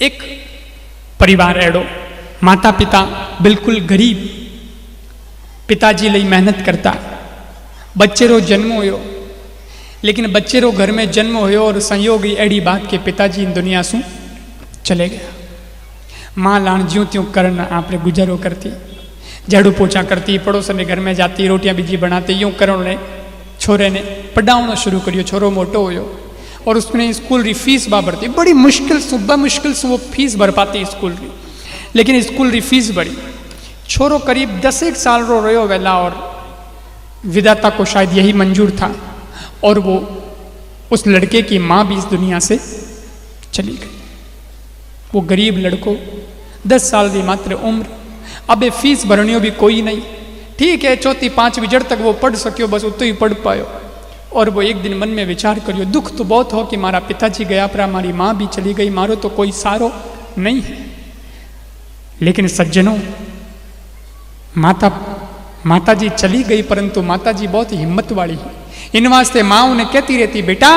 एक परिवार एड़ो, माता पिता बिल्कुल गरीब, पिताजी लई मेहनत करता, बच्चे रो जन्म होयो, लेकिन बच्चे रो घर में जन्म होयो और संयोग ही एड़ी बात के पिताजी इन दुनिया सु चले गया। माँ लाण ज्यों त्यों करन आपने गुजारो करती, झाड़ू पोछा करती, पड़ोसन के घर में जाती, रोटियां बीजी बनाती, यूं करण ने छोरे ने पढ़ावना शुरू करियो। छोरो मोटो होयो और उसने स्कूल री फीस बाबरती, बड़ी मुश्किल से वो फीस भर पाती स्कूल की, लेकिन स्कूल री फीस बड़ी। छोरो करीब 10 साल रो रहो वेला और विधाता को शायद यही मंजूर था और वो उस लड़के की माँ भी इस दुनिया से चली गई। वो गरीब लड़को 10 साल की मात्र उम्र, अबे फीस भरनियो भी कोई नहीं, ठीक है चौथी पांचवी जड़ तक वो पढ़ सकियो, बस उतो ही पढ़ पायो। और वो एक दिन मन में विचार करियो, दुख तो बहुत हो कि मारा पिताजी गया पर हमारी माँ भी चली गई, मारो तो कोई सारो नहीं है। लेकिन सज्जनों, माता जी चली गई परंतु माता जी बहुत हिम्मत वाली है। इन वास्ते माँ उन्हें कहती रहती, बेटा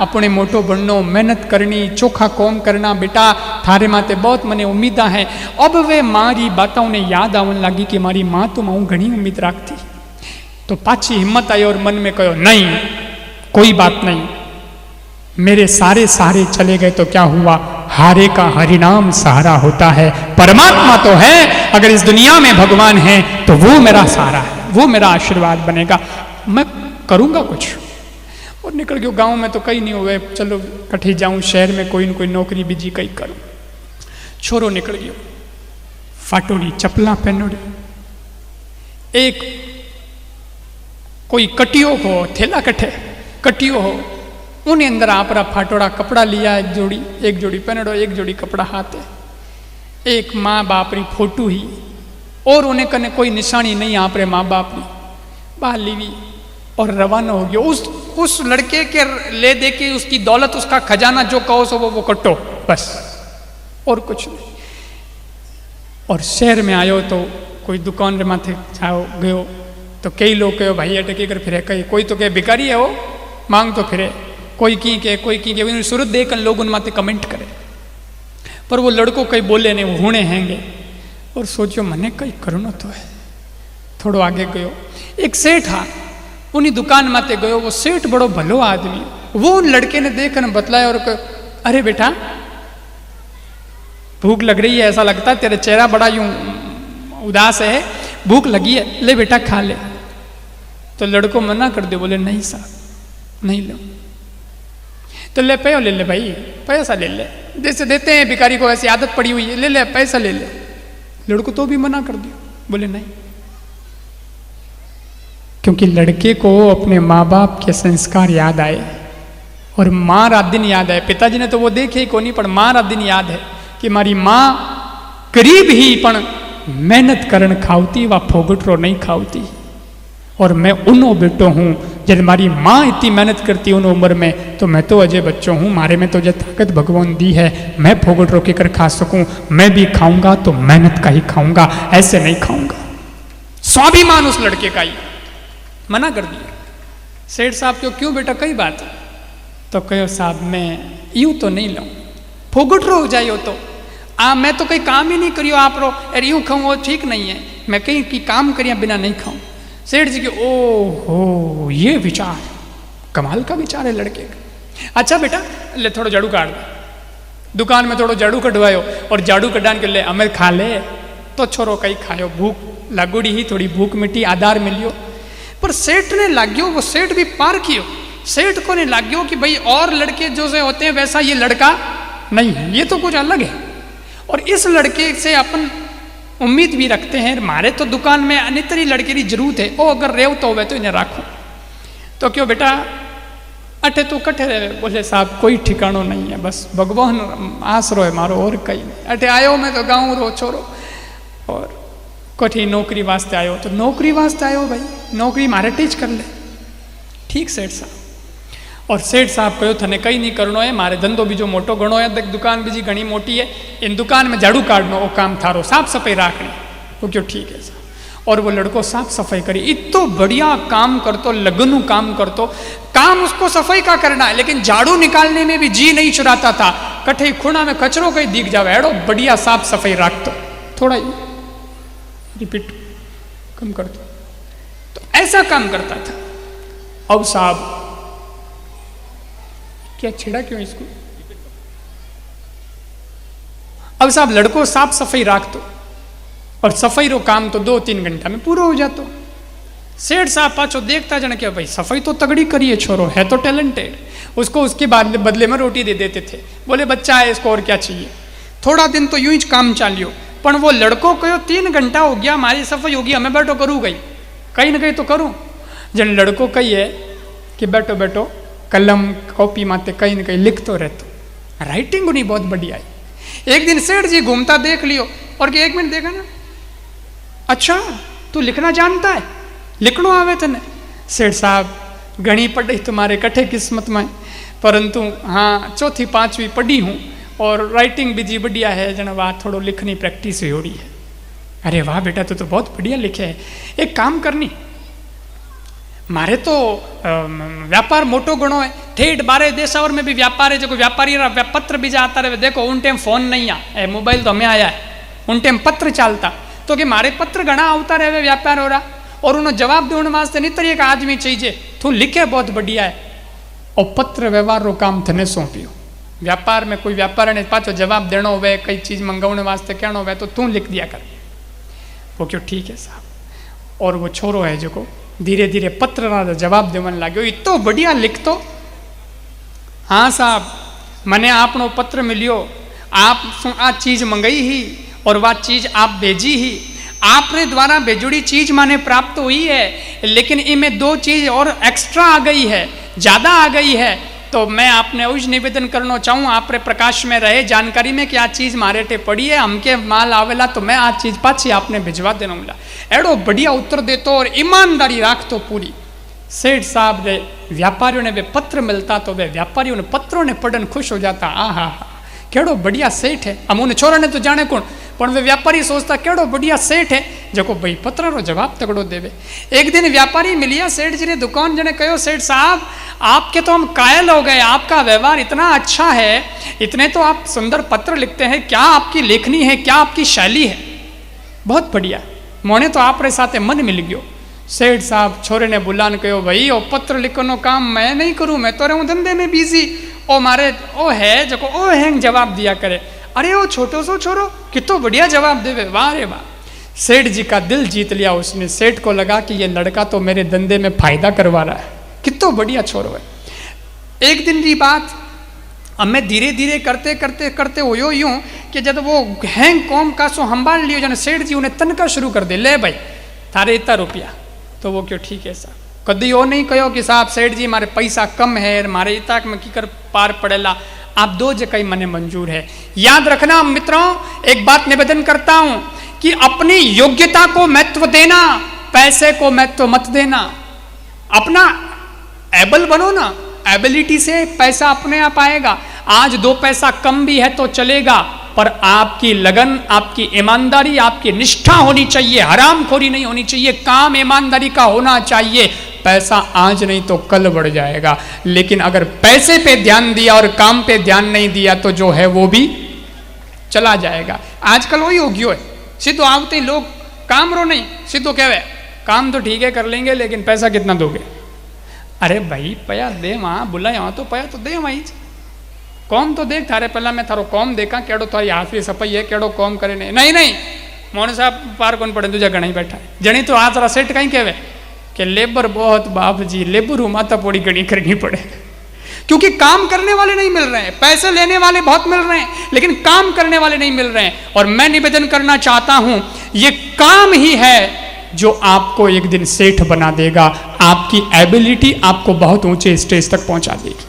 अपने मोटो बननो, मेहनत करनी, चोखा कौम करना, बेटा थारे माते बहुत मने उम्मीदा है। अब वे मारी बातों ने याद आवन लगी कि मारी माँ तो मैं घनी उम्मीद रखती, तो पाछी हिम्मत आई और मन में कहो, नहीं कोई बात नहीं, मेरे सारे सहारे चले गए तो क्या हुआ, हारे का हरिनाम सहारा होता है। परमात्मा तो है, अगर इस दुनिया में भगवान है तो वो मेरा सहारा है, वो मेरा आशीर्वाद बनेगा, मैं करूंगा कुछ। और निकल गयो, गांव में तो कहीं नहीं हुए, चलो कठी जाऊं शहर में कोई न कोई नौकरी बीजी कहीं करूं। छोरो निकल गयो, फाटोड़ी चपला पहनोड़ी, एक कोई कटियो हो, थैला कट्ठे कटियो हो, उन्हें अंदर आपरा फाटोड़ा कपड़ा लिया, एक जोड़ी पहनड़ो, एक जोड़ी कपड़ा हाथ है, एक माँ बाप री फोटो ही, और उन्हें कने कोई निशानी नहीं आपरे माँ बाप री, बाहर लीवी और रवाना हो गया। उस लड़के के ले दे के उसकी दौलत, उसका खजाना जो कहो सो वो कटो बस, और कुछ नहीं। और शहर में आयो तो कोई दुकान रे माथे जाओ गयो तो कई लोग कहो भाई अटकी कर फिरे, कई कोई तो कहे भिखारी है वो, मांग तो फिरे, कोई की सूरत देख लोग उन माथे कमेंट करे, पर वो लड़को कहीं बोले नहीं, वो हुणे हैंगे। और सोचो मने कहीं करनो तो है। थोड़ो आगे गयो, एक सेठ हा, उन्हीं दुकान माते गयो, वो सेठ बड़ो भलो आदमी, वो उन लड़के ने देखकर बतलाया और कहा, अरे बेटा भूख लग रही है, ऐसा लगता है तेरा चेहरा बड़ा यूं उदास है, भूख लगी है, ले बेटा खा ले। तो लड़को मना कर दे, बोले नहीं साहब नहीं लो। तो ले पैसा ले ले भाई, पैसा ले ले, जैसे देते हैं भिखारी को ऐसी आदत पड़ी हुई है, ले ले पैसा ले ले। लड़को तो भी मना कर दिया, बोले नहीं, क्योंकि लड़के को अपने माँ बाप के संस्कार याद आए और माँ रात दिन याद आए। पिताजी ने तो वो देखे ही को नहीं, पर माँ रात दिन याद है कि मारी माँ करीब ही पण मेहनत करन खावती, वा फोगटरो नहीं खावती, और मैं उनो बेटो हूँ, जब मारी माँ इतनी मेहनत करती उन उम्र में, तो मैं तो अजय बच्चों हूँ, मारे में तो जो ताकत भगवान दी है, मैं फोगट रोके कर खा सकूँ, मैं भी खाऊंगा तो मेहनत का ही खाऊंगा, ऐसे नहीं खाऊंगा। स्वाभिमान उस लड़के का ही मना कर दिया। सेठ साहब क्यों बेटा कई बात, तो कहो साहब मैं यूं तो नहीं लूँ, फोगट रो हो जाइयो तो मैं तो कहीं काम ही नहीं करियो आप रो, अरे यूं खाऊं वो ठीक नहीं है, मैं कहीं की काम करिया बिना नहीं खाऊं। सेठ जी के ओ हो ये विचार, कमाल का विचार है लड़के का। अच्छा बेटा ले थोड़ा झाड़ू काट दे, दुकान में थोड़ा झाड़ू कटवायो और झाड़ू कटान के ले हमें खा ले, तो छोरो कहीं खायो, भूख लागूड़ी ही, थोड़ी भूख मिट्टी आधार मिलियो। पर सेठ ने लाग्यो, वो सेठ भी पार कियो, सेठ को ने लाग्यो कि भाई और लड़के जो से होते हैं वैसा ये लड़का नहीं है, ये तो कुछ अलग है, और इस लड़के से अपन उम्मीद भी रखते हैं, मारे तो दुकान में अनितरी लड़के की जरूरत है, ओ अगर रेव तो वे तो इन्हें राखो। तो क्यों बेटा अठे तो कठे रहे, बोले साहब कोई ठिकानो नहीं है, बस भगवान आसरो है मारो और कहीं नहीं। अठे आयो मैं तो गाँव रो छोरो, और कठी नौकरी वास्ते आयो, तो नौकरी वास्ते आयो भाई, नौकरी मारे टीच कर ले, ठीक सेठ साहब। और सेठ साहब कहो थने कहीं नहीं करनो है, मारे धंधो बीजो मोटो घणो है, दुकान बीजी घनी मोटी है, इन दुकान में झाड़ू काटनो ओ काम थारो, साफ सफाई राखनी। वो क्यों ठीक है साहब। और वो लड़को साफ सफाई करी। इतो बढ़िया काम करतो, लगनू काम करतो, काम उसको सफाई का करना है, लेकिन झाड़ू निकालने में भी जी नहीं चुराता था। कठे खुणा में कचरो कहीं दिख जावे, एड़ो बढ़िया साफ सफाई रखतो, थोड़ा रिपीट कम करतो, तो ऐसा काम करता था। अब साहब क्या छेड़ा क्यों इसको? अब साहब लड़को साफ सफाई रखतो और सफाई रो काम तो 2-3 घंटा में पूरा हो जातो। सेठ साहब पाछो देखता जन क्या भाई सफाई तो तगड़ी करिए, छोरो है तो टैलेंटेड, उसको उसके बाद बदले में रोटी दे देते थे। बोले बच्चा है इसको और क्या चाहिए। थोड़ा दिन तो यूं ही काम चालियो, पर वो लड़को कहो 3 घंटा हो गया हमारी सफाई होगी, हमें बैठो करूँ गई, कहीं ना कहीं तो करूँ। जन लड़को कही है कि बैठो बैठो कलम कॉपी माते कहीं ना कहीं लिख तो रहते, राइटिंग उन्हीं बहुत बढ़िया है। एक दिन सेठ जी घूमता देख लियो और कि 1 मिनट देखा ना, अच्छा तू लिखना जानता है, लिखनो आवे तने। सेठ साहब घनी पढ़ी तुम्हारे कठे किस्मत में, परंतु हाँ 4ठी 5वीं पढ़ी हूँ और राइटिंग भी जी बढ़िया है, जन वाह थोड़ो लिखनी प्रैक्टिस हो रही है। अरे वाह बेटा तू तो बहुत बढ़िया लिखे है, एक काम करनी, मारे तो व्यापार मोटो गणो है, ठेठ 12 देशावर में भी व्यापार है, जो व्यापारी पत्र भी जाता रहे। देखो उन टाइम फोन नहीं आ, मोबाइल तो हमें आया है, उन टाइम पत्र चालता, तो कि मारे पत्र घना आवता रहे व्यापार हो रहा, और उन्होंने जवाब देने वास्ते नहीं तो एक आदमी चाहिए, तू लिखे बहुत बढ़िया है, और पत्र व्यवहार रो काम थने सौंपियो। व्यापार में कोई व्यापार ने पाछो जवाब देनो हुए, कई चीज मंगाने वास्ते कहना हुए, तो तू लिख दिया कर। वो क्यों ठीक है साहब। और वो छोरो है जो धीरे धीरे पत्र ना जवाब देवन लाग्यो, इतो बढ़िया लिखतो। हाँ साहब मने आपनो पत्र मिलियो, आप आ चीज मंगाई ही और वह चीज आप भेजी ही, आपने द्वारा भेजुड़ी चीज माने प्राप्त हुई है, लेकिन इनमें 2 चीज और एक्स्ट्रा आ गई है, ज्यादा आ गई है, तो मैं आपने उस निवेदन करना चाहूँ आपरे प्रकाश में रहे जानकारी में कि आ चीज मारे टे पड़ी है, हमके माल आवेला तो मैं आ चीज पाछी आपने भिजवा देना मिला। एड़ो बढ़िया उत्तर देतो और ईमानदारी राखतो पूरी। सेठ साहब रे व्यापारियों ने वे पत्र मिलता तो वे व्यापारियों ने पत्रों ने पढ़न खुश हो जाता, आहा केड़ो बढ़िया सेठ है। हम उन्हें छोरा ने तो जाने कौन, पर वे व्यापारी सोचता केड़ो बढ़िया सेठ है जो भाई पत्र रो जवाब तगड़ो देवे। एक दिन व्यापारी मिलिया सेठ जी ने दुकान जने कहो, सेठ साहब आपके तो हम कायल हो गए, आपका व्यवहार इतना अच्छा है, इतने तो आप सुंदर पत्र लिखते हैं, क्या आपकी लेखनी है, क्या आपकी शैली है, बहुत बढ़िया, मोने तो आप रे साथे मन मिल गयो। सेठ साहब छोरे ने बुलान कहो, भाई ओ पत्र लिखनो काम मैं नहीं करूँ, मैं तो रहूँ धंधे में बिजी, ओ मारे ओ है जो ओ हैंग जवाब दिया करे। अरे वो छोटो सो छोरो कितो बढ़िया जवाब देवे, वाह रे वाह। सेठ जी का दिल जीत लिया उसने। सेठ को लगा कि ये लड़का तो मेरे धंधे में फायदा करवा रहा है, कितो बढ़िया छोरो है। एक दिन की बात, हमें धीरे धीरे करते करते करते हो यूं कि जब वो हैंग कॉम का सो संभाल लियो जन सेठ जी उन्हें तनका शुरू कर दे, ले भाई थारे इतना रुपया, तो वो क्यों ठीक है साहब। कभी वो नहीं कहो कि साहब सेठ जी हमारे पैसा कम है, हमारे इताक में की कर पार पड़ेला, आप 2 जगह मने मंजूर है। याद रखना मित्रों, एक बात निवेदन करता हूं कि अपनी योग्यता को महत्व देना, पैसे को महत्व मत देना। अपना एबल बनो ना, एबिलिटी से पैसा अपने आप आएगा। आज 2 पैसा कम भी है तो चलेगा, पर आपकी लगन, आपकी ईमानदारी, आपकी निष्ठा होनी चाहिए, हरामखोरी नहीं होनी चाहिए, काम ईमानदारी का होना चाहिए। पैसा आज नहीं तो कल बढ़ जाएगा, लेकिन अगर पैसे पे ध्यान दिया और काम पे ध्यान नहीं दिया तो जो है वो भी चला जाएगा। आजकल वही हो गयो है, सीधो आवते ही लोग काम रो नहीं, सीधो कहवे काम तो ठीक है कर लेंगे लेकिन पैसा कितना दोगे। अरे भाई पया दे वहाँ बुलाया वहाँ तो पया तो दे वहीं, कौम तो देख थारे पहला मैं थारो कौम देखा केड़ो थारी हाथवी सफाई है, केड़ो कौम करे नहीं नहीं मोहन साहब पार कौन पड़े तुझे घना ही बैठा है। जनी तो आज सेठ कहीं कहवे कि लेबर बहुत बाप जी, लेबर माता पोड़ी घनी करनी पड़े, क्योंकि काम करने वाले नहीं मिल रहे हैं, पैसे लेने वाले बहुत मिल रहे हैं लेकिन काम करने वाले नहीं मिल रहे हैं। और मैं निवेदन करना चाहता हूं, ये काम ही है जो आपको एक दिन सेठ बना देगा, आपकी एबिलिटी आपको बहुत ऊंचे स्टेज तक पहुंचा देगी।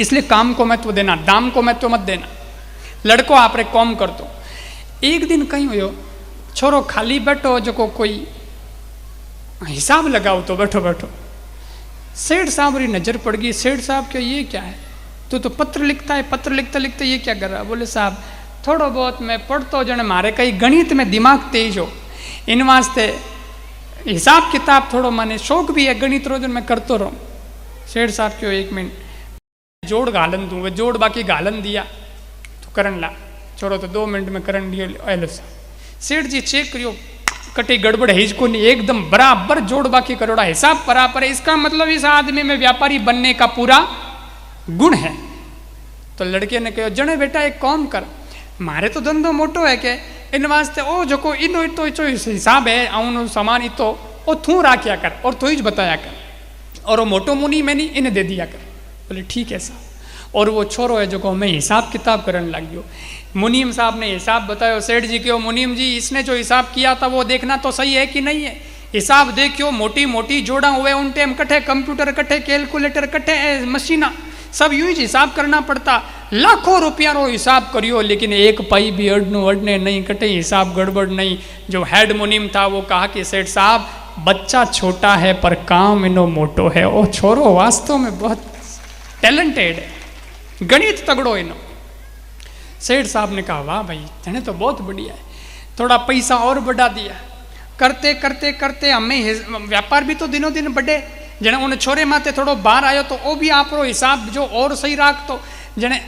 इसलिए काम को महत्व देना, दाम को महत्व मत देना। लड़को आप रे कॉम कर दो, एक दिन कहीं हो छोरो खाली बैठो जो कोई हिसाब लगाओ तो बैठो बैठो। सेठ साहब री नजर पड़ गई, सेठ साहब क्या ये क्या है, तो पत्र लिखता है, पत्र लिखते लिखते ये क्या कर रहा। बोले साहब थोड़ा बहुत मैं पढ़ता जने मारे कहीं गणित में दिमाग तेज हो, इन वास्ते हिसाब किताब थोड़ो माने शौक भी है, गणित रोज मैं करतो रहूं। सेठ साहब क्यों 1 मिनट जोड़ घालन दूँ, वे जोड़ बाकी घालन दिया तो करन ला, छोड़ो तो 2 मिनट में करन दियो। सेठ जी चेक करियो कटी गड़बड़ है इसको नहीं, एकदम बराबर जोड़ बाकी करोड़ा, हिसाब बराबर है। इसका मतलब इस आदमी में व्यापारी बनने का पूरा गुण है। तो लड़के ने कहो जने बेटा एक काम कर, मारे तो धंधो मोटो है के इन वास्ते ओ जो को इनो इतो इतो हिसाब है आउनो सामान इतो ओ थू राख्या कर और थू ही बताया कर, और वो मोटो मुनी मैंने इन्हें दे दिया कर। बोले ठीक है साहब। और वो छोरो है जो को मैं हिसाब किताब करने लग गयो। मुनीम साहब ने हिसाब बतायो। सेठ जी क्यों मुनीम जी इसने जो हिसाब किया था वो देखना तो सही है कि नहीं है, हिसाब देखियो मोटी मोटी जोड़ा हुए उन टाइम कट्ठे कंप्यूटर कट्ठे कैलकुलेटर कट्ठे मशीना सब यूं ही हिसाब करना पड़ता, लाखों रुपया रो हिसाब करियो लेकिन एक पाई भी अड़नू अड़ने नहीं कटे, हिसाब गड़बड़ नहीं। जो हेड मुनीम था वो कहा कि सेठ साहब बच्चा छोटा है पर काम इनो मोटो है, ओ छोरो वास्तव में बहुत टैलेंटेड है, गणित तगड़ो इनो। सेठ साहब ने कहा वाह भाई तेने तो बहुत बढ़िया है, थोड़ा पैसा और बढ़ा दिया। करते करते करते हमें व्यापार भी तो दिनों दिन बढ़े। जने उन छोरे माते थोड़ो बाहर आयो तो वो भी आप हिसाब जो और सही राख तो जने।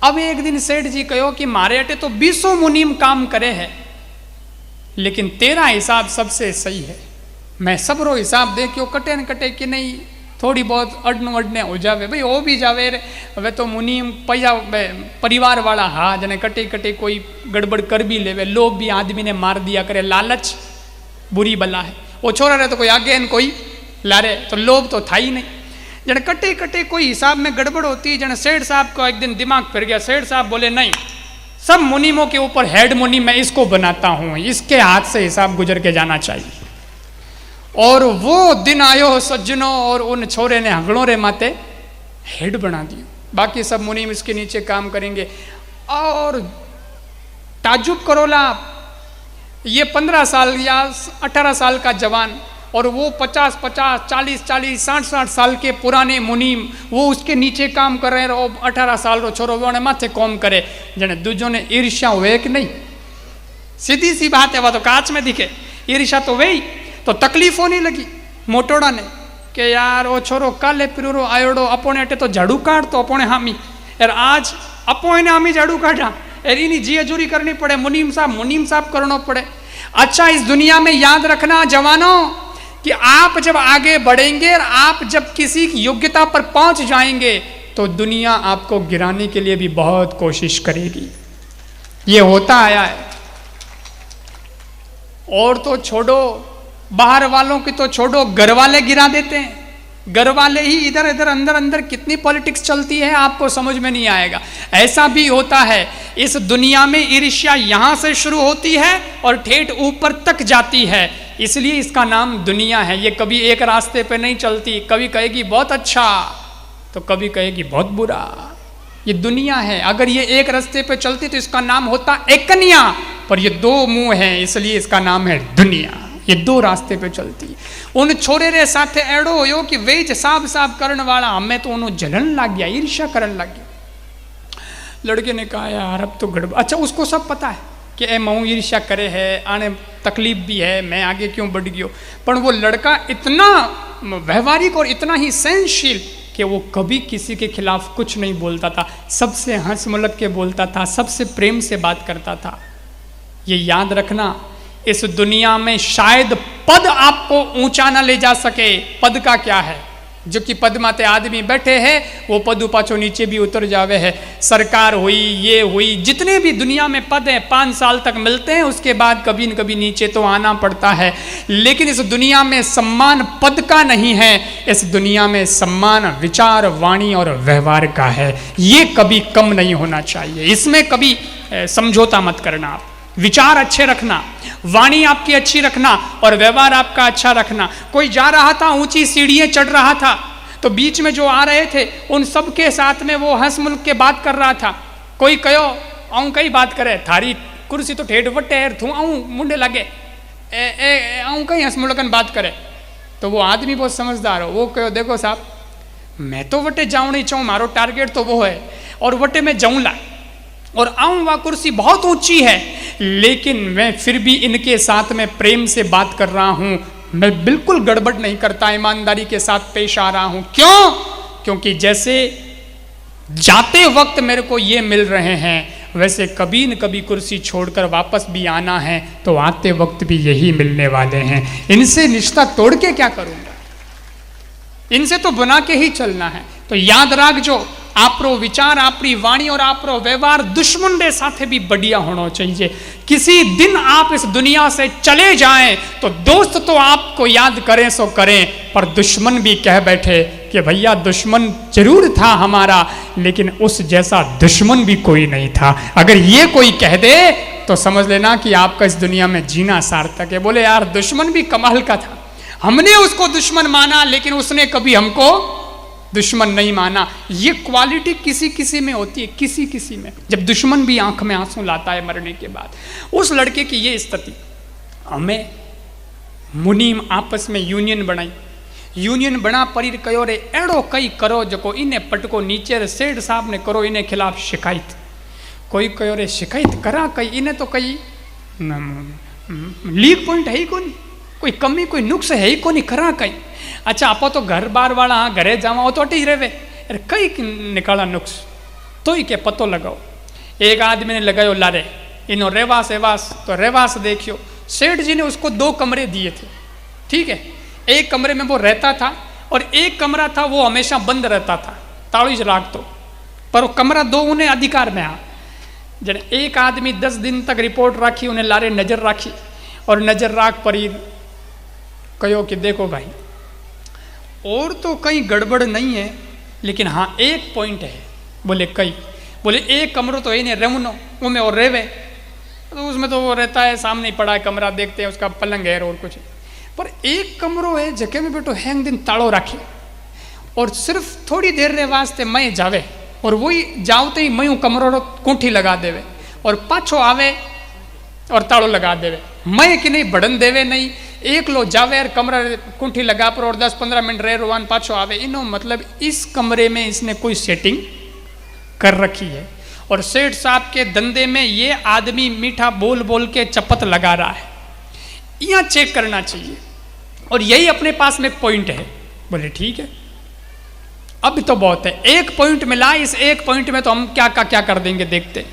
अब एक दिन सेठ जी कहो कि मारे अटे तो 20 मुनीम काम करे है लेकिन तेरा हिसाब सबसे सही है, मैं सबरो हिसाब देखियो कटे न कटे कि नहीं, थोड़ी बहुत अड़न अड़ने हो जावे भाई हो भी जावे रे। वे तो मुनीम पैया परिवार वाला हाँ जने कटे कटे कोई गड़बड़ कर भी लेवे, लोभ भी आदमी ने मार दिया करे, लालच बुरी बला है। वो छोरा रहे तो कोई आगे न कोई लारे तो लोभ तो था ही नहीं। जने कटे कटे कोई हिसाब में गड़बड़ होती है। जने सेठ साहब को एक दिन दिमाग फिर गया। सेठ साहब बोले नहीं सब मुनीमों के ऊपर हेड मुनीम मैं इसको बनाता हूं, इसके हाथ से हिसाब गुजर के जाना चाहिए। और वो दिन आयो सज्जनों और उन छोरे ने हगड़ों रे माते हेड बना दियो, बाकी सब मुनीम इसके नीचे काम करेंगे। और ताजुब करोला ये 15 साल या 18 साल का जवान और वो 50 40 60 साल के पुराने मुनीम वो उसके नीचे काम कर रहे हैं और 18 साल रो छोरो वो माथे कौम करे। जने दूजों ने ईर्ष्या हुए कि नहीं, सीधी सी बात है, वह तो कांच में दिखे। ईर्ष्या तो वही तो तकलीफ होने लगी मोटोड़ा ने कि यार वो छोरो काले पिरो आयोड़ो अपोने अटे तो झाड़ू काट तो अपोने हामी यार आज अपो ने हामी झाड़ू काटा यार इनी जी हजूरी करनी पड़े, मुनीम साहब करना पड़े। अच्छा इस दुनिया में याद रखना जवानों कि आप जब आगे बढ़ेंगे और आप जब किसी योग्यता पर पहुंच जाएंगे तो दुनिया आपको गिराने के लिए भी बहुत कोशिश करेगी। ये होता आया है। और तो छोड़ो बाहर वालों की तो छोड़ो, घर वाले गिरा देते हैं। घर वाले ही इधर इधर अंदर अंदर कितनी पॉलिटिक्स चलती है आपको समझ में नहीं आएगा। ऐसा भी होता है। इस दुनिया में ईर्ष्या यहां से शुरू होती है और ठेठ ऊपर तक जाती है, इसलिए इसका नाम दुनिया है। ये कभी एक रास्ते पे नहीं चलती, कभी कहेगी बहुत अच्छा तो कभी कहेगी बहुत बुरा। ये दुनिया है। अगर ये एक रास्ते पे चलती तो इसका नाम होता एकनिया, पर ये 2 मुंह है इसलिए इसका नाम है दुनिया। ये 2 रास्ते पे चलती। उन छोरे रे साथे एड़ो हो कि वेज साब करने वाला हमें तो उन्होंने जलन लग गया, ईर्ष्या करने लग गया। लड़के ने कहा यार अब तो गड़बड़। अच्छा उसको सब पता है कि ए मऊ ईर्ष्या करे है, आने तकलीफ भी है, मैं आगे क्यों बढ़ गयो। पर वो लड़का इतना व्यवहारिक और इतना ही सहनशील कि वो कभी किसी के खिलाफ कुछ नहीं बोलता था, सबसे हंस मुलक के बोलता था, सबसे प्रेम से बात करता था। ये याद रखना इस दुनिया में शायद पद आपको ऊंचा ना ले जा सके। पद का क्या है, जो कि पद माते आदमी बैठे हैं वो पद उपाचो नीचे भी उतर जावे है। सरकार हुई, ये हुई, जितने भी दुनिया में पद हैं 5 साल तक मिलते हैं, उसके बाद कभी न कभी नीचे तो आना पड़ता है। लेकिन इस दुनिया में सम्मान पद का नहीं है, इस दुनिया में सम्मान विचार, वाणी और व्यवहार का है। ये कभी कम नहीं होना चाहिए, इसमें कभी समझौता मत करना। आप विचार अच्छे रखना, वाणी आपकी अच्छी रखना और व्यवहार आपका अच्छा रखना। कोई जा रहा था, ऊंची सीढ़ियां चढ़ रहा था, तो बीच में जो आ रहे थे उन सब के साथ में वो हंस मुल्क के बात कर रहा था। कोई कहो आऊँ कई बात करे, थारी कुर्सी तो ठेठ वटे है, तू आऊँ मुंडे लगे आऊँ कहीं हंस मुल्कन बात करे। तो वो आदमी बहुत समझदार हो, वो कहो देखो साहब मैं तो वटे जाऊँ नहीं चाहूँ, मारो टारगेट तो वो है और वटे में जाऊँ ला और आऊँ, वह कुर्सी बहुत ऊंची है लेकिन मैं फिर भी इनके साथ में प्रेम से बात कर रहा हूँ, मैं बिल्कुल गड़बड़ नहीं करता, ईमानदारी के साथ पेश आ रहा हूं। क्यों? क्योंकि जैसे जाते वक्त मेरे को ये मिल रहे हैं, वैसे कभी न कभी कुर्सी छोड़कर वापस भी आना है, तो आते वक्त भी यही मिलने वाले हैं। इनसे रिश्ता तोड़ के क्या करूंगा? इनसे तो बना के ही चलना है। तो याद राख जो आपरो विचार, आपरी वाणी और आपरो व्यवहार दुश्मन के साथ भी बढ़िया होना चाहिए। किसी दिन आप इस दुनिया से चले जाएं तो दोस्त तो आपको याद करें सो करें, पर दुश्मन भी कह बैठे कि भैया दुश्मन जरूर था हमारा, लेकिन उस जैसा दुश्मन भी कोई नहीं था। अगर ये कोई कह दे तो समझ लेना कि आपका इस दुनिया में जीना सार्थक है। बोले यार दुश्मन भी कमाल का था, हमने उसको दुश्मन माना लेकिन उसने कभी हमको दुश्मन नहीं माना। ये क्वालिटी किसी किसी में होती है, किसी किसी में। जब दुश्मन भी आंख में आंसू लाता है मरने के बाद। उस लड़के की ये स्थिति। हमें मुनीम आपस में यूनियन बनाई, यूनियन बना परीर कयो रे एड़ो कई करो जको इन्हें पटको नीचे रे सेठ साहब ने करो इन्हें खिलाफ शिकायत। कोई कयो रे शिकायत करा कई इन्हें तो कई लीक पॉइंट है ही कोनी, कोई कमी कोई नुक्स है ही कोनी, करा कई। अच्छा आप तो घर बार वाला हाँ घरे जावा तो अटी रहे अरे कई निकाला नुक्स तो ही के पतो लगाओ। एक आदमी ने लगायो लारे इनो रेवास एवास, तो रेवास देखियो सेठ जी ने उसको 2 कमरे दिए थे, ठीक है। एक कमरे में वो रहता था और एक कमरा था वो हमेशा बंद रहता था, ताड़ी राख तो, पर वो कमरा 2 उन्हें अधिकार में आ। जब एक आदमी 10 दिन तक रिपोर्ट राखी, उन्हें लारे नजर राखी और नजर राख पर कहो कि देखो भाई और तो कहीं गड़बड़ नहीं है, लेकिन हाँ एक पॉइंट है। बोले कई? बोले एक कमरो तो इन्हें रेवनो वो में और रेवे, तो उसमें तो वो रहता है सामने ही पड़ा है कमरा, देखते हैं उसका पलंग है और कुछ, पर एक कमरो है जगह में बेटो हैंग दिन ताड़ो राखी और सिर्फ थोड़ी देर रे वास्ते मैं जावे और वही जावते ही मैं कमरो कोठी लगा देवे और पाछो आवे और ताड़ो लगा देवे। मैं कि नहीं बढ़न देवे नहीं, एक लो जावे और कमरा कुंठी लगा पर और 10-15 मिनट रह रोवान पाछो आवे। इनो मतलब इस कमरे में इसने कोई सेटिंग कर रखी है और सेठ साहब के धंधे में ये आदमी मीठा बोल बोल के चपत लगा रहा है, यहाँ चेक करना चाहिए और यही अपने पास में एक पॉइंट है। बोले ठीक है अब तो बहुत है, एक पॉइंट मिला, इस एक पॉइंट में तो हम क्या का क्या कर देंगे देखते।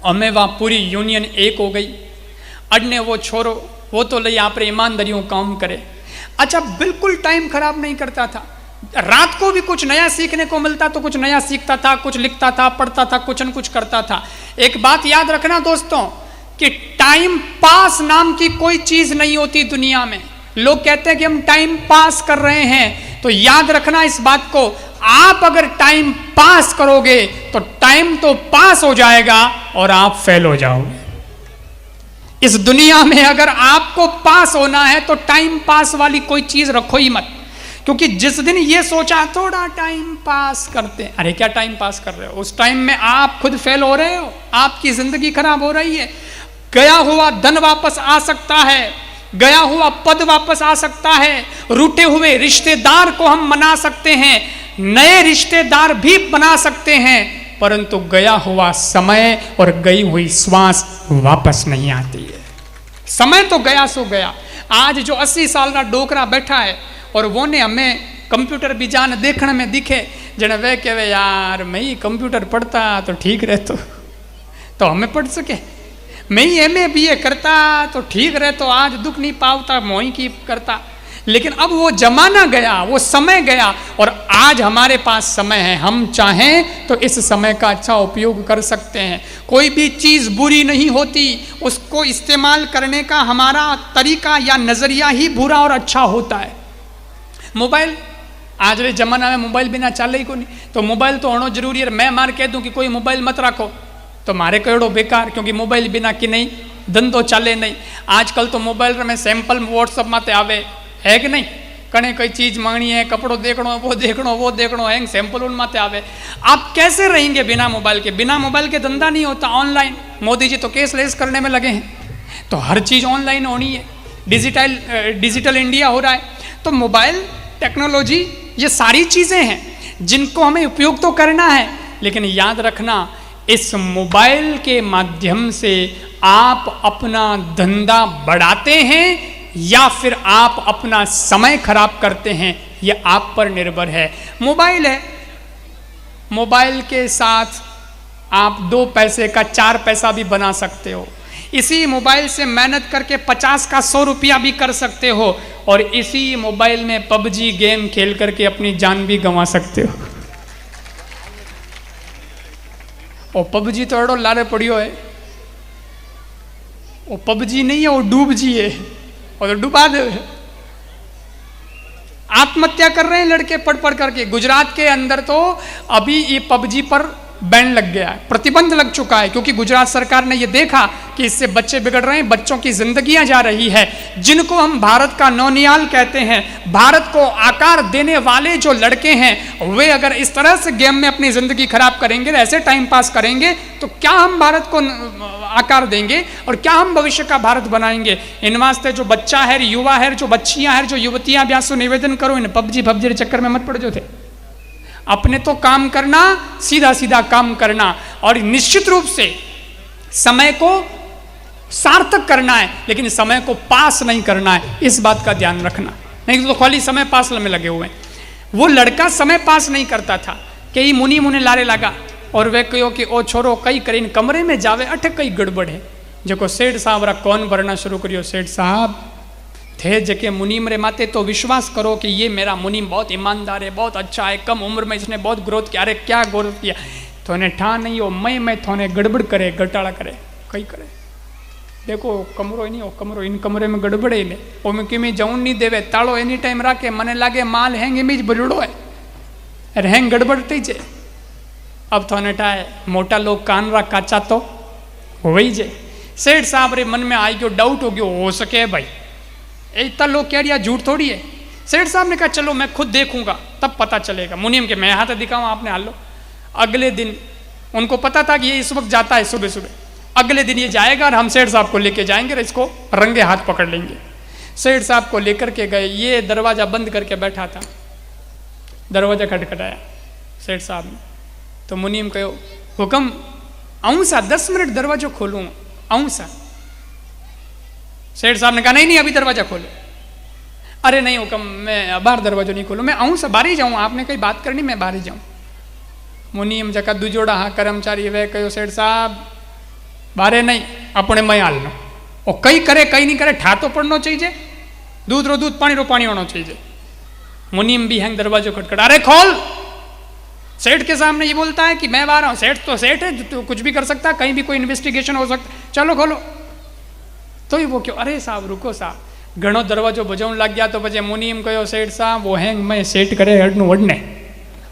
हमें वहां पूरी यूनियन एक हो गई, अड़ने वो छोरो वो तो ले आप ईमानदारियों काम करे। अच्छा बिल्कुल टाइम खराब नहीं करता था, रात को भी कुछ नया सीखने को मिलता तो कुछ नया सीखता था, कुछ लिखता था, पढ़ता था, कुछ न कुछ करता था। एक बात याद रखना दोस्तों कि टाइम पास नाम की कोई चीज नहीं होती दुनिया में। लोग कहते हैं कि हम टाइम पास कर रहे हैं, तो याद रखना इस बात को, आप अगर टाइम पास करोगे तो टाइम तो पास हो जाएगा और आप फेल हो जाओगे। इस दुनिया में अगर आपको पास होना है तो टाइम पास वाली कोई चीज रखो ही मत, क्योंकि जिस दिन ये सोचा थोड़ा टाइम पास करते, अरे क्या टाइम पास कर रहे हो, उस टाइम में आप खुद फेल हो रहे हो, आपकी जिंदगी खराब हो रही है। गया हुआ धन वापस आ सकता है, गया हुआ पद वापस आ सकता है, रूठे हुए रिश्तेदार को हम मना सकते हैं, नए रिश्तेदार भी बना सकते हैं, परंतु गया हुआ समय और गई हुई श्वास वापस नहीं आती है। समय तो गया सो गया। आज जो 80 साल का डोकरा बैठा है और वो ने हमें कंप्यूटर भी जान देखने में दिखे, जने वे कहे यार मैं ही कंप्यूटर पढ़ता तो ठीक रहता, तो हमें पढ़ सके, मैं ही MA BA करता तो ठीक रहता, आज दुख नहीं पावता मोही की करता। लेकिन अब वो जमाना गया, वो समय गया और आज हमारे पास समय है, हम चाहें तो इस समय का अच्छा उपयोग कर सकते हैं। कोई भी चीज़ बुरी नहीं होती, उसको इस्तेमाल करने का हमारा तरीका या नज़रिया ही बुरा और अच्छा होता है। मोबाइल आज रे जमाना में मोबाइल बिना चले ही को नहीं, तो मोबाइल तो होना जरूरी है। मैं मार कह दूं कि कोई मोबाइल मत रखो तो मारे कहो बेकार, क्योंकि मोबाइल बिना कि नहीं धंधो चले नहीं। आजकल तो मोबाइल में सैंपल व्हाट्सअप में आवे है कि नहीं, कने कोई चीज मांगनी है, कपड़ो देखनो, वो देखनो है, सैंपल उन माते आवे। आप कैसे रहेंगे बिना मोबाइल के? बिना मोबाइल के धंधा नहीं होता। ऑनलाइन मोदी जी तो कैशलेस करने में लगे हैं, तो हर चीज ऑनलाइन होनी है, डिजिटल इंडिया हो रहा है। तो मोबाइल टेक्नोलॉजी ये सारी चीजें हैं जिनको हमें उपयोग तो करना है, लेकिन याद रखना इस मोबाइल के माध्यम से आप अपना धंधा बढ़ाते हैं या फिर आप अपना समय खराब करते हैं, यह आप पर निर्भर है। मोबाइल है, मोबाइल के साथ आप 2 पैसे का 4 पैसा भी बना सकते हो। इसी मोबाइल से मेहनत करके 50 का 100 रुपया भी कर सकते हो, और इसी मोबाइल में पबजी गेम खेल करके अपनी जान भी गंवा सकते हो। और पबजी तो एड़ो लारे पड़ियो है, वो पबजी नहीं है, वो डूब जी है, और तो डुबा दे। आत्महत्या कर रहे हैं लड़के पढ़ पढ़ करके। गुजरात के अंदर तो अभी ये पबजी पर बैन लग गया है, प्रतिबंध लग चुका है, क्योंकि गुजरात सरकार ने ये देखा कि इससे बच्चे बिगड़ रहे हैं, बच्चों की जिंदगियां जा रही है। जिनको हम भारत का नौनियाल कहते हैं, भारत को आकार देने वाले जो लड़के हैं, वे अगर इस तरह से गेम में अपनी जिंदगी खराब करेंगे, ऐसे टाइम पास करेंगे, तो क्या हम भारत को आकार देंगे और क्या हम भविष्य का भारत बनाएंगे? इन वास्ते जो बच्चा है, युवा है, जो बच्चियां हैं, जो युवतियां, व्यासो निवेदन करो, इन पबजी के चक्कर में मत पड़ जो थे। अपने तो काम करना, सीधा सीधा काम करना, और निश्चित रूप से समय को सार्थक करना है, लेकिन समय को पास नहीं करना है, इस बात का ध्यान रखना। नहीं तो खाली समय पास में लगे हुए हैं। वो लड़का समय पास नहीं करता था, कई मुनि मुने लारे लगा, और वे कहो कि ओ छोरो कई करीन कमरे में जावे, अठ कई गड़बड़ है। जो सेठ साहब रा कौन भरना शुरू करियो, सेठ साहब थे जके मुनीम रे माते, तो विश्वास करो कि ये मेरा मुनीम बहुत ईमानदार है, बहुत अच्छा है, कम उम्र में इसने बहुत ग्रोथ किया। अरे क्या ग्रोथ किया? थोने ठा नहीं हो, मैं थोने गड़बड़ करे, घटाड़ा करे, कई करे। देखो कमरो नहीं हो, कमरो इन कमरे में गड़बड़ है, वो मैं किमें जाऊन नहीं देवे, ताड़ो एनी टाइम राखे, मने लागे माल हैंग इमेज भरड़ो है, अरे हैंग गड़बड़ थी जे। अब थोने ठाए मोटा लोग कान रा काचा तो हो ही जे। सेठ साहब रे मन में आई गयो, डाउट हो गयो, हो सके भाई इतना लोग कह रहा झूठ थोड़ी है। सेठ साहब ने कहा चलो मैं खुद देखूंगा, तब पता चलेगा। मुनीम के मैं हाथ दिखाऊं, आपने हाल लो। अगले दिन उनको पता था कि ये इस वक्त जाता है सुबह सुबह, अगले दिन ये जाएगा और हम सेठ साहब को लेके जाएंगे और इसको रंगे हाथ पकड़ लेंगे। सेठ साहब को लेकर के गए, ये दरवाजा बंद करके बैठा था, दरवाजा खटखटाया सेठ साहब ने, तो मुनीम कहो हुक्म आऊं सा, 10 मिनट दरवाजा खोलूं, आऊं सा। सेठ साहब ने कहा नहीं अभी दरवाजा खोलो। अरे नहीं हुक्म, मैं बाहर दरवाजा नहीं खोलूं, मैं आऊं सा, बाहर ही जाऊं, आपने कहीं बात करनी, मैं बाहर ही जाऊं। मुनीम जका दुजोड़ा हाँ कर्मचारी वे कहो सेठ साहब बारे नहीं, अपने मैं हाल नो, और कई करे कई नहीं करे, ठा तो पड़ना चाहिए, दूध रो दूध, पानी रो पानी होना चाहिए। मुनीम भी हैंग दरवाजो खटखट, अरे खोल। सेठ के सामने ये बोलता है कि मैं बाहर हूं, सेठ तो सेठ है, तो कुछ भी कर सकता है, कहीं भी कोई इन्वेस्टिगेशन हो सकता, चलो खोलो। तो ही वो क्यों, अरे साहब रुको साहब, घणो दरवाजो बजावन लग गया, तो पचे मुनीम कहो सेठ साहब वो हैंग मैं सेठ करे हडनु वडने,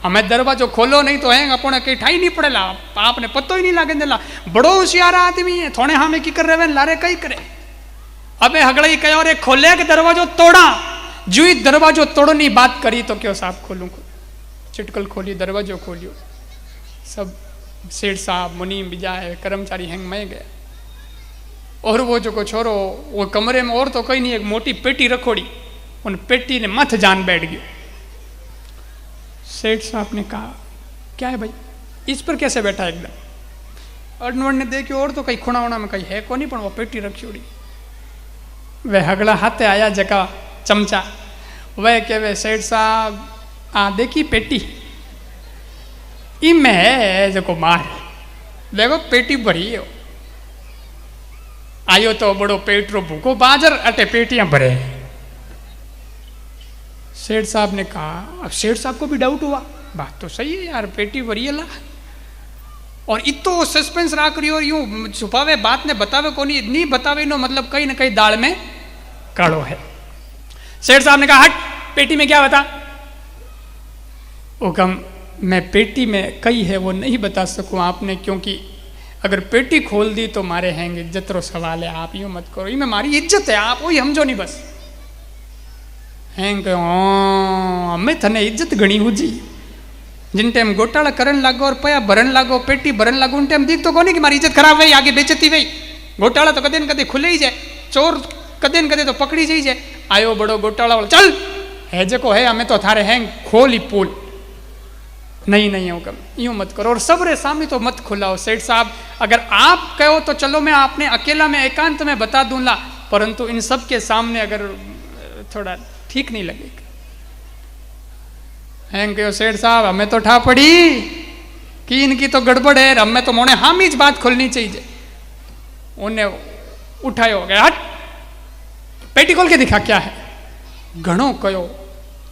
हमें दरवाजो खोलो नहीं तो हैंग अपने कहीं ठाई नहीं पड़ेला, आपने पतो ही नहीं लागे देला, बड़ो होशियार आदमी है, थोड़े हमें की कर रहे लारे कई करे। अबे हगड़े कहो रे खोले के दरवाजो तोड़ा, जुई दरवाजो तोड़नी बात करी तो क्यों साहब खोलूं, चिटकल खोली, दरवाजो खोलियो, सब सेठ साहब मुनीम बिजाए कर्मचारी हैंग मैं गया। और वो जो को छोरो वो कमरे में और तो कहीं नहीं, एक मोटी पेटी रखोड़ी, उन पेटी ने मथ जान बैठ गई। सेठ साहब ने कहा क्या है भाई, इस पर कैसे बैठा एकदम? अडनवड ने देखी और तो कहीं खुणा वुणा में कहीं है को नहीं, पण वो पेटी रखी उड़ी। वह हगड़ा हाथे आया जका चमचा, वह कहे सेठ साहब आ देखी पेटी, इमें है जो मार, देखो पेटी भरी है। आयो तो बड़ो पेटरो भूखो बाजर, अटे पेटियां भरे। सेठ साहब ने कहा, अब सेठ साहब को भी डाउट हुआ, बात तो सही है यार, पेटी भरी है ला, और इतो सस्पेंस राख रही और यूं छुपावे बात ने बतावे को नहीं बतावे नो मतलब कहीं ना कहीं दाल में काड़ो है। सेठ साहब ने कहा हट, पेटी में क्या बता? हुक्म मैं पेटी में कई है वो नहीं बता सकूं आपने, क्योंकि अगर पेटी खोल दी तो मारे हैंगे, इज्जत रो सवाल है, आप यूं मत करो, ये मारी इज्जत है, आप वही समझो नहीं बस। हैंग हमें थने इज्जत घनी हुजी, जिन टाइम घोटाला करन लागो और पया भरन लागो, पेटी भरन लागो, उन टाइम दिख तो कोनी कि मारी इज्जत खराब हुई, आगे बेचती हुई। घोटाला तो कदे न कदे खुले ही जाए, चोर कदे न कदे तो पकड़ी जाई जाए। आयो बड़ो घोटाला वाला, चल है जको है, हमें तो थारे हैंग खोल ही पुल, नहीं नहीं हुक्म यूं मत करो, और सबरे सामने तो मत खुलाओ। सेठ साहब अगर आप कहो तो चलो मैं आपने अकेला में एकांत में बता दूंगा, परंतु इन सब के सामने अगर थोड़ा ठीक नहीं लगेगा। हैं क्यों सेठ साहब, हमें तो ठा पड़ी कि इनकी तो गड़बड़ है, हमें तो मोने हामीज बात खोलनी चाहिए। उन्हें उठाए हो गया, हट पेटी खोल के दिखा क्या है। घणो कयो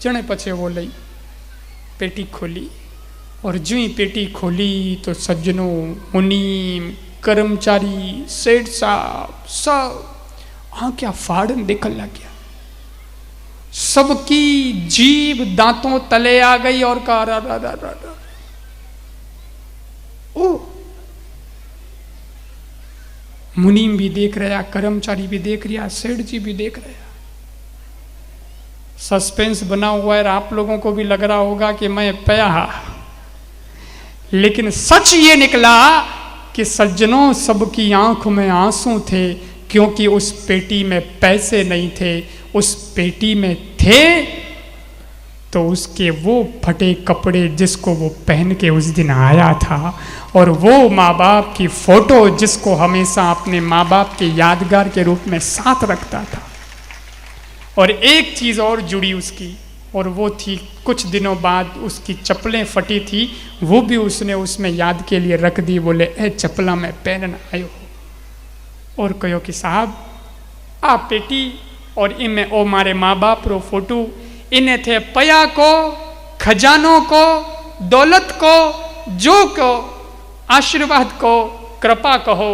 जने पछे वो लई पेटी खोली, और जो ही पेटी खोली तो सज्जनों, मुनीम, कर्मचारी, सेठ साहब सब क्या फाड़न देखने लग गया। सबकी जीभ दांतों तले आ गई और कहा रा रा रा रा रा। ओ मुनीम भी देख रहा, कर्मचारी भी देख रहा, सेठ जी भी देख रहा। सस्पेंस बना हुआ है, आप लोगों को भी लग रहा होगा कि मैं पया, लेकिन सच ये निकला कि सज्जनों सबकी आंख में आंसू थे, क्योंकि उस पेटी में पैसे नहीं थे, उस पेटी में थे तो उसके वो फटे कपड़े जिसको वो पहन के उस दिन आया था, और वो माँ बाप की फोटो जिसको हमेशा अपने माँ बाप के यादगार के रूप में साथ रखता था। और एक चीज़ और जुड़ी उसकी, और वो थी कुछ दिनों बाद उसकी चप्पलें फटी थी, वो भी उसने उसमें याद के लिए रख दी। बोले ए चप्पला में पहन आयो हो, और कहो कि साहब आ पेटी और इनमें ओ मारे माँ बाप रो फोटो, इन्हें थे पया को, खजानों को, दौलत को, जो को, आशीर्वाद को, कृपा कहो,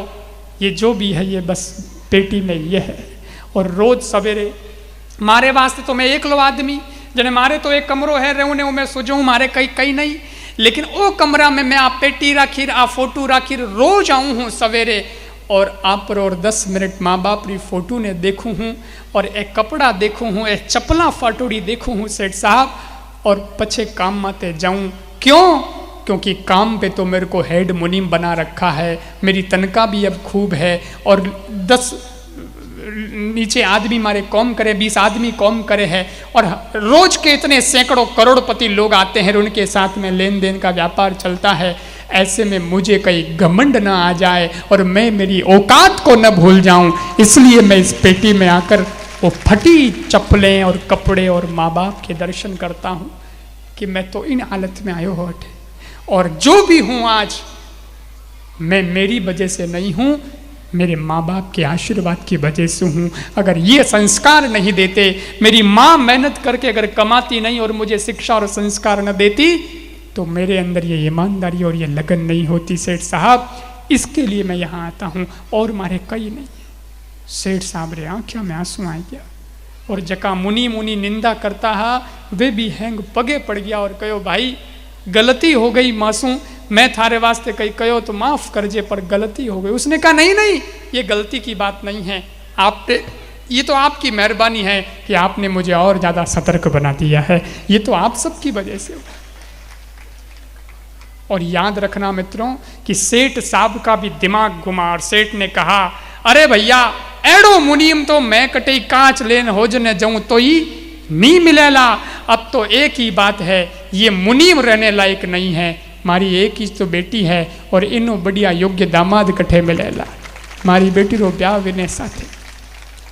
ये जो भी है ये बस पेटी में ये है। और रोज सवेरे मारे वास्ते तो मैं एक लो आदमी, जने मारे तो एक कमरो है रहूने मैं सुजूं, मारे कई कई नहीं, लेकिन ओ कमरा में मैं आ पेटी राखी, आ फोटो राखी, रोज आऊँ हूँ सवेरे, और आप पर और 10 मिनट माँ बाप री फोटो ने देखूँ हूँ, और एक कपड़ा देखूँ हूँ, एक चप्पला फाटोड़ी देखूँ हूँ सेठ साहब, और पछे काम माते जाऊँ। क्यों? क्योंकि काम पे तो मेरे को हेड मुनीम बना रखा है, मेरी तनख्वाह भी अब खूब है, और 10 नीचे आदमी मारे कौम करे, 20 आदमी कौम करे है, और रोज के इतने सैकड़ों करोड़पति लोग आते हैं, उनके साथ में लेन देन का व्यापार चलता है। ऐसे में मुझे कहीं घमंड ना आ जाए और मैं मेरी औकात को न भूल जाऊं, इसलिए मैं इस पेटी में आकर वो फटी चप्पलें और कपड़े और माँ बाप के दर्शन करता हूँ कि मैं तो इन हालत में आयो हो हटे, और जो भी हूँ आज मैं मेरी वजह से नहीं हूँ, मेरे माँ बाप के आशीर्वाद की वजह से हूँ। अगर ये संस्कार नहीं देते, मेरी माँ मेहनत करके अगर कमाती नहीं और मुझे शिक्षा और संस्कार न देती, तो मेरे अंदर ये ईमानदारी और ये लगन नहीं होती सेठ साहब। इसके लिए मैं यहाँ आता हूँ, और मारे कई नहीं। सेठ साहब रे आँखिया में आंसू आ गया, और जका मुनी मुनी निंदा करता है वे भी हैंग पगे पड़ गया, और कहो भाई गलती हो गई मासूम, मैं थारे वास्ते कहीं कहो तो माफ़ कर जे, पर गलती हो गई। उसने कहा नहीं नहीं, ये गलती की बात नहीं है, आपने ये तो आपकी मेहरबानी है कि आपने मुझे और ज़्यादा सतर्क बना दिया है, ये तो आप सबकी वजह से। और याद रखना मित्रों कि सेठ साहब का भी दिमाग घुमा, और सेठ ने कहा अरे भैया एड़ो मुनीम तो मैं कटे कांच लेन हो जने जाऊं तो ही नहीं मिलेला। अब तो एक ही बात है, ये मुनीम रहने लायक नहीं है, मारी एक ही तो बेटी है, और इनो बढ़िया योग्य दामाद कठे मिलेला। मारी बेटी रो ब्याह विने साथे,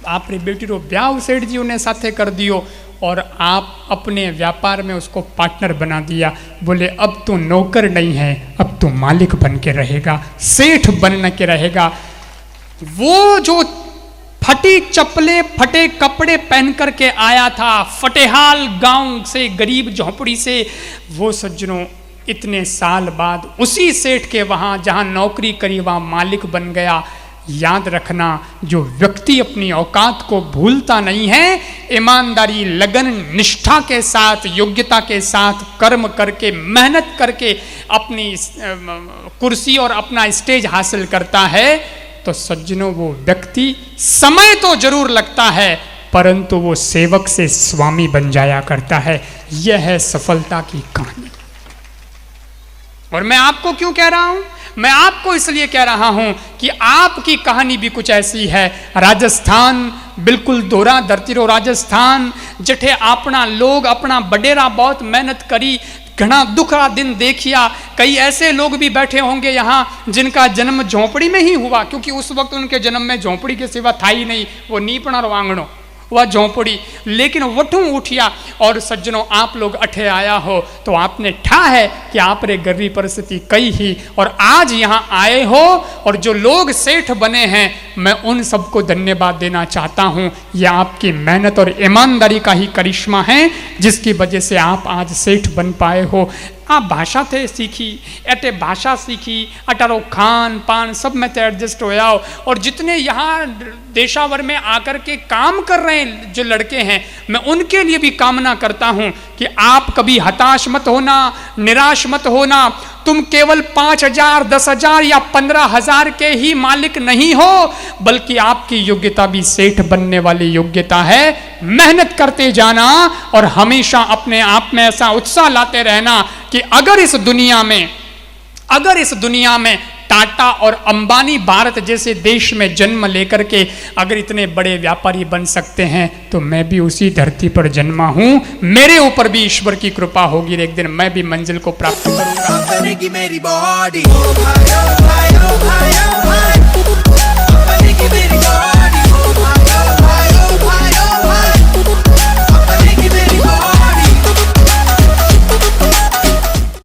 आपने बेटी रो ब्याह सेठ जी उन्हें साथे कर दियो, और आप अपने व्यापार में उसको पार्टनर बना दिया। बोले अब तो नौकर नहीं है, अब तो मालिक बन के रहेगा, सेठ बन के रहेगा। वो जो फटी चप्पलें फटे कपड़े पहन करके आया था फटेहाल गांव से, गरीब झोंपड़ी से, वो सज्जनों इतने साल बाद उसी सेठ के वहाँ जहाँ नौकरी करी वहाँ मालिक बन गया। याद रखना, जो व्यक्ति अपनी औकात को भूलता नहीं है, ईमानदारी, लगन, निष्ठा के साथ, योग्यता के साथ कर्म करके, मेहनत करके अपनी कुर्सी और अपना स्टेज हासिल करता है, तो सज्जनों वो व्यक्ति समय तो जरूर लगता है, परंतु वो सेवक से स्वामी बन जाया करता है। यह है सफलता की कहानी। और मैं आपको क्यों कह रहा हूं? मैं आपको इसलिए कह रहा हूं कि आपकी कहानी भी कुछ ऐसी है। राजस्थान बिल्कुल दोहरा धरती रो राजस्थान, जठे अपना लोग अपना बडेरा बहुत मेहनत करी, घना दुख का दिन देखिया। कई ऐसे लोग भी बैठे होंगे यहाँ जिनका जन्म झोंपड़ी में ही हुआ, क्योंकि उस वक्त उनके जन्म में झोंपड़ी के सिवा था ही नहीं, वो नीपण और वांगणो वह झोंपड़ी। लेकिन वठू उठिया और सज्जनों आप लोग अठे आया हो तो आपने ठा है कि आप रे गरीबी परिस्थिति कई ही और आज यहाँ आए हो। और जो लोग सेठ बने हैं मैं उन सबको धन्यवाद देना चाहता हूँ। यह आपकी मेहनत और ईमानदारी का ही करिश्मा है जिसकी वजह से आप आज सेठ बन पाए हो। आप भाषा थे सीखी, एटे भाषा सीखी, अटारो खान पान सब में एडजस्ट होया हो। और जितने यहाँ देशावर में आकर के काम कर रहे हैं जो लड़के हैं, मैं उनके लिए भी कामना करता हूँ कि आप कभी हताश मत होना, निराश मत होना। तुम केवल 5,000, 10,000 या 15,000 के ही मालिक नहीं हो, बल्कि आपकी योग्यता भी सेठ बनने वाली योग्यता है। मेहनत करते जाना और हमेशा अपने आप में ऐसा उत्साह लाते रहना कि अगर इस दुनिया में टाटा और अंबानी भारत जैसे देश में जन्म लेकर के अगर इतने बड़े व्यापारी बन सकते हैं तो मैं भी उसी धरती पर जन्मा हूं। मेरे ऊपर भी ईश्वर की कृपा होगी, एक दिन मैं भी मंजिल को प्राप्त करूंगा।